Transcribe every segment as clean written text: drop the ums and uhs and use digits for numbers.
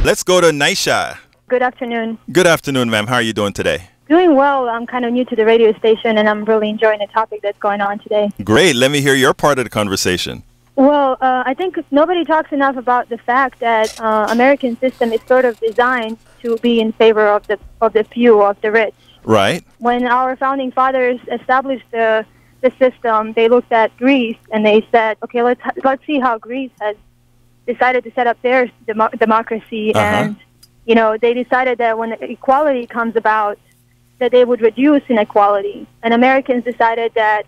Let's go to Naisha. Good afternoon. Good afternoon, ma'am. How are you doing today? Doing well. I'm kind of new to the radio station, and I'm really enjoying the topic that's going on today. Great. Let me hear your part of the conversation. Well, I think nobody talks enough about the fact that American system is sort of designed to be in favor of the few, of the rich. Right. When our founding fathers established the system, they looked at Greece and they said, okay, let's see how Greece has decided to set up their democracy, and they decided that when equality comes about, that they would reduce inequality. And Americans decided that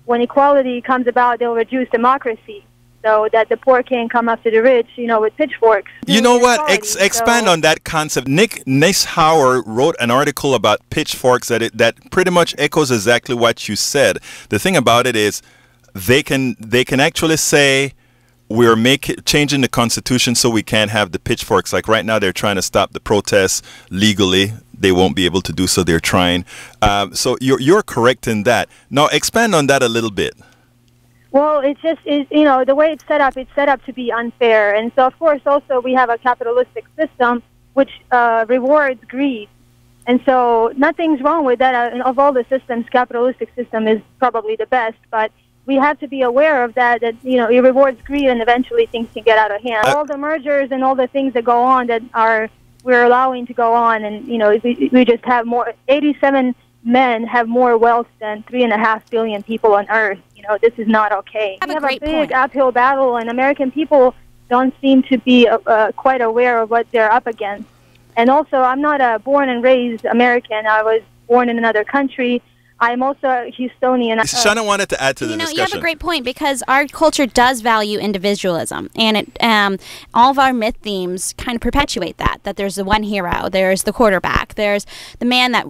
when equality comes about, they'll reduce democracy, so that the poor can't come after the rich, with pitchforks. You know what? Expand on that concept. Nick Neishauer wrote an article about pitchforks that pretty much echoes exactly what you said. The thing about it is they can actually say we're changing the Constitution so we can't have the pitchforks. Like right now, they're trying to stop the protests legally. They won't be able to do so. They're trying. So you're correct in that. Now expand on that a little bit. Well, it just is, the way it's set up to be unfair. And so, of course, also we have a capitalistic system which rewards greed. And so nothing's wrong with that. Of all the systems, capitalistic system is probably the best. But we have to be aware of that it rewards greed, and eventually things can get out of hand. All the mergers and all the things that go on that we're allowing to go on, and, we just have more, 87 men have more wealth than 3.5 billion people on Earth. This is not okay. We have a big uphill battle, and American people don't seem to be quite aware of what they're up against. And also, I'm not a born and raised American. I was born in another country. I'm also a Houstonian. Shannon wanted to add to the discussion. You have a great point, because our culture does value individualism, and all of our myth themes kind of perpetuate that there's the one hero, there's the quarterback, there's the man that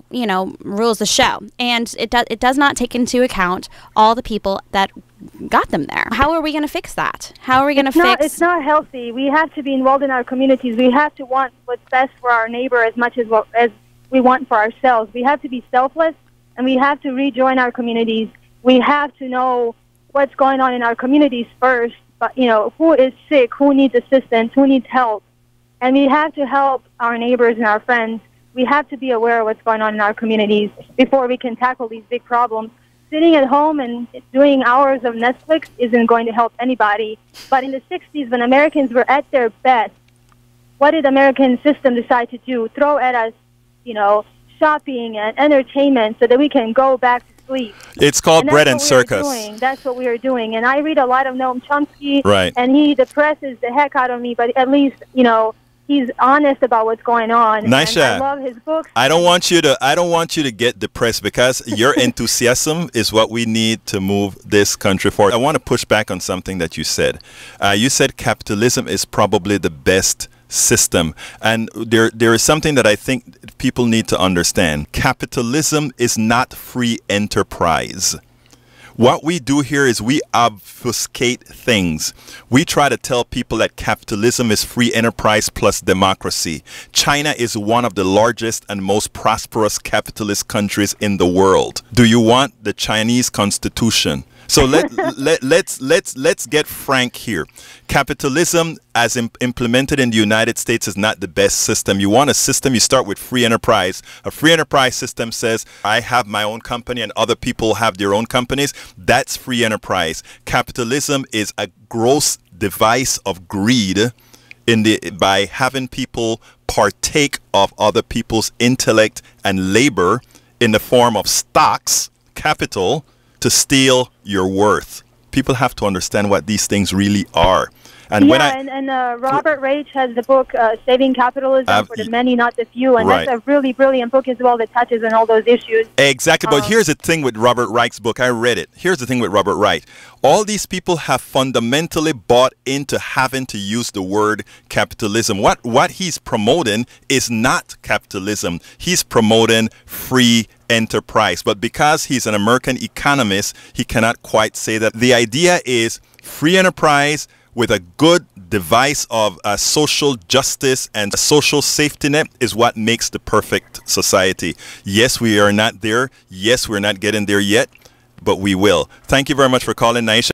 rules the show, and it does not take into account all the people that got them there. How are we going to fix that? How are we going to fix? It's not healthy. We have to be involved in our communities. We have to want what's best for our neighbor as much as we want for ourselves. We have to be selfless. And we have to rejoin our communities. We have to know what's going on in our communities first. But, who is sick, who needs assistance, who needs help. And we have to help our neighbors and our friends. We have to be aware of what's going on in our communities before we can tackle these big problems. Sitting at home and doing hours of Netflix isn't going to help anybody. But in the 60s, when Americans were at their best, what did the American system decide to do? Throw at us, shopping and entertainment so that we can go back to sleep. It's called bread and circus. That's what we are doing. And I read a lot of Noam Chomsky, right, and he depresses the heck out of me, but at least, he's honest about what's going on. Naisha, I love his books. I don't want you to get depressed, because your enthusiasm is what we need to move this country forward. I want to push back on something that you said. You said capitalism is probably the best system, and there is something that I think people need to understand. Capitalism is not free enterprise. What we do here is we obfuscate things. We try to tell people that capitalism is free enterprise plus democracy. China is one of the largest and most prosperous capitalist countries in the world. Do you want the Chinese constitution? So let's get frank here. Capitalism, as implemented in the United States, is not the best system. You want a system, you start with free enterprise. A free enterprise system says, I have my own company and other people have their own companies. That's free enterprise. Capitalism is a gross device of greed by having people partake of other people's intellect and labor in the form of stocks, capital, to steal your worth. People have to understand what these things really are. And Robert Reich has the book Saving Capitalism for the Many, Not the Few, and that's a really brilliant book as well that touches on all those issues. Exactly, but here's the thing with Robert Reich's book. I read it. Here's the thing with Robert Reich. All these people have fundamentally bought into having to use the word capitalism. What he's promoting is not capitalism. He's promoting free enterprise. But because he's an American economist, he cannot quite say that. The idea is free enterprise with a good device of social justice and a social safety net is what makes the perfect society. Yes, we are not there. Yes, we're not getting there yet, but we will. Thank you very much for calling, Naisha.